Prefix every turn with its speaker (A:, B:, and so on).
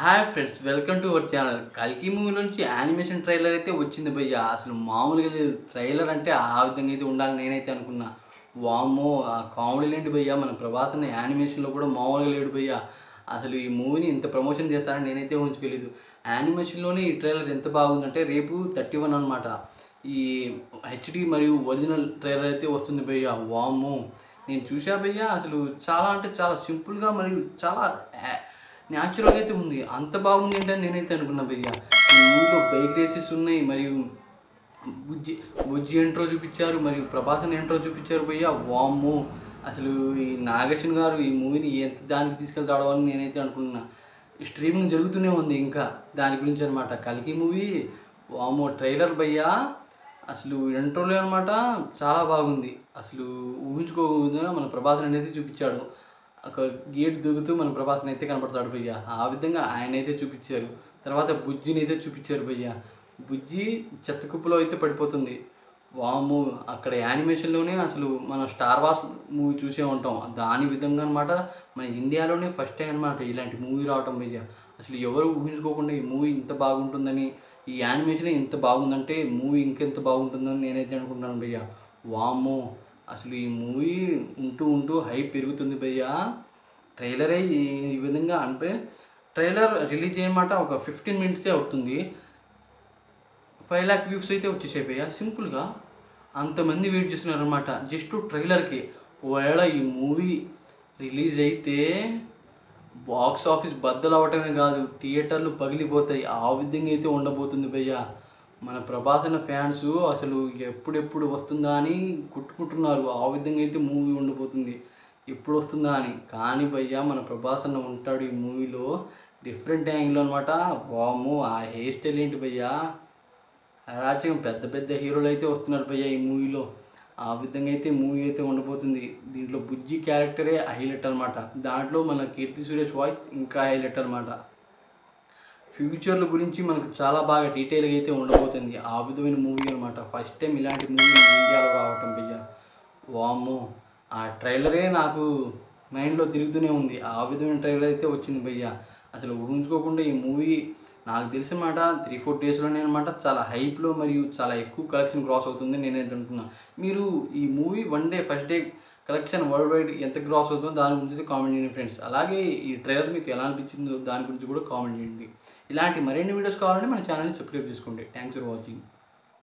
A: Hi friends, welcome to our channel. కల్కి movie నుంచి animation trailer అయితే వచ్చింది భయ్య. అసలు మామూలుగా లేదు. ట్రైలర్ అంటే ఆ విధంగా అయితే ఉండాలని నేనైతే అనుకున్నా. వామ్మో, ఆ కామెడీలు ఏంటి భయ్య, మన ప్రభాస్ అన్న యానిమేషన్లో కూడా మామూలుగా లేడు భయ్య. అసలు ఈ మూవీని ఇంత ప్రమోషన్ చేస్తారని నేనైతే ఊహించుకోలేదు. యానిమేషన్లోనే ఈ ట్రైలర్ ఎంత బాగుందంటే రేపు 31 అనమాట ఈ హెచ్డి మరియు ఒరిజినల్ ట్రైలర్ అయితే వస్తుంది భయ్య. వామ్మో, నేను చూసా భయ్య. అసలు చాలా అంటే చాలా సింపుల్గా మరియు చాలా న్యాచురల్గా అయితే ఉంది. అంత బాగుంది ఏంటని నేనైతే అనుకున్నా భయ్య. ఈ మూవీలో బైక్ రేసెస్ ఉన్నాయి, మరియు బుజ్జి బుజ్జి ఎంట్రో చూపించారు, మరియు ప్రభాసన్ ఎంట్రో చూపించారు భయ్య. వామ్మో, అసలు ఈ నాగేశ్వన్ గారు ఈ మూవీని ఎంత దానికి తీసుకెళ్తాడో అని నేనైతే అనుకున్నా. స్ట్రీమింగ్ జరుగుతూనే ఉంది ఇంకా దాని గురించి అనమాట. కల్కి మూవీ వామ్మో ట్రైలర్ భయ్య. అసలు ఎంట్రోలో అనమాట చాలా బాగుంది. అసలు ఊహించుకోకుండా మన ప్రభాసన్ అనేది చూపించాడు. ఒక గేట్ దిగుతూ మన ప్రభాస్ని అయితే కనపడతాడు భయ్య. ఆ విధంగా ఆయన అయితే చూపించారు. తర్వాత బుజ్జిని అయితే చూపించారు భయ్య. బుజ్జి చెత్త కుప్పలో అయితే పడిపోతుంది. వాము, అక్కడ యానిమేషన్లోనే అసలు మనం స్టార్ వార్స్ మూవీ చూసే ఉంటాం. దాని విధంగా అనమాట మన ఇండియాలోనే ఫస్ట్ టైం అనమాట ఇలాంటి మూవీ రావటం భయ్య. అసలు ఎవరు ఊహించుకోకుండా ఈ మూవీ ఇంత బాగుంటుందని, ఈ యానిమేషన్ ఇంత బాగుందంటే మూవీ ఇంకెంత బాగుంటుందని నేనైతే అనుకుంటున్నాను భయ్య. వామ్మో, అసలు ఈ మూవీ ఉంటూ ఉంటూ హైప్ పెరుగుతుంది భయ్య. ట్రైలరే ఈ విధంగా అంటే ట్రైలర్ రిలీజ్ చేయమాట ఒక 15 మినిట్సే అవుతుంది. 5 లాక్ వ్యూస్ అయితే వచ్చేసాయి భయ్య. సింపుల్గా అంతమంది వెయిట్ చేస్తున్నారనమాట జస్ట్ ట్రైలర్కి. ఒకవేళ ఈ మూవీ రిలీజ్ అయితే బాక్స్ ఆఫీస్ బద్దలు అవ్వటమే కాదు, థియేటర్లు పగిలిపోతాయి. ఆ విధంగా అయితే ఉండబోతుంది భయ్య. మన ప్రభాస్ అన్న ఫ్యాన్స్ అసలు ఎప్పుడెప్పుడు వస్తుందా అని కొట్టుకుంటున్నారు. ఆ విధంగా అయితే మూవీ ఉండబోతుంది, ఎప్పుడు వస్తుందా అని. కానీ భయ్య, మన ప్రభాస్ అన్న ఉంటాడు ఈ మూవీలో డిఫరెంట్ యాంగిల్ అనమాట. వాము, ఆ హెయిర్ స్టైల్ ఏంటి భయ్య, అరాచకం. పెద్ద పెద్ద హీరోలు అయితే వస్తున్నారు భయ్య ఈ మూవీలో. ఆ విధంగా అయితే మూవీ అయితే ఉండబోతుంది. దీంట్లో బుజ్జి క్యారెక్టరే హైలైట్ అనమాట. దాంట్లో మన కీర్తి సురేష్ వాయిస్ ఇంకా హైలైట్ అనమాట. ఫ్యూచర్ల గురించి మనకు చాలా బాగా డీటెయిల్గా అయితే ఉండబోతుంది. ఆ విధమైన మూవీ అనమాట. ఫస్ట్ టైం ఇలాంటి మూవీ ఇండియాలో రావటం భయ్య. వామ్మో, ఆ ట్రైలరే నాకు మైండ్లో తిరుగుతూనే ఉంది. ఆ విధమైన ట్రైలర్ అయితే వచ్చింది భయ్య. అసలు ఊహించుకోకుండా ఈ మూవీ నాకు తెలిసిన మాట 3-4 డేస్లోనే అనమాట చాలా హైప్లో మరియు చాలా ఎక్కువ కలెక్షన్ క్రాస్ అవుతుంది నేనైతే అనుకున్నా. మీరు ఈ movie first day collection world wide ఎంత క్రాస్ అవుతుందో దాని గురించి అయితే కామెంట్ చేయండి ఫ్రెండ్స్. అలాగే ఈ ట్రైలర్ మీకు ఎలా అనిపించిందో దాని గురించి కూడా కామెంట్ చేయండి. ఇలాంటి మరిన్ని వీడియోస్ కావాలంటే మన ఛానల్ని సబ్స్క్రైబ్ చేసుకోండి. Thanks for watching.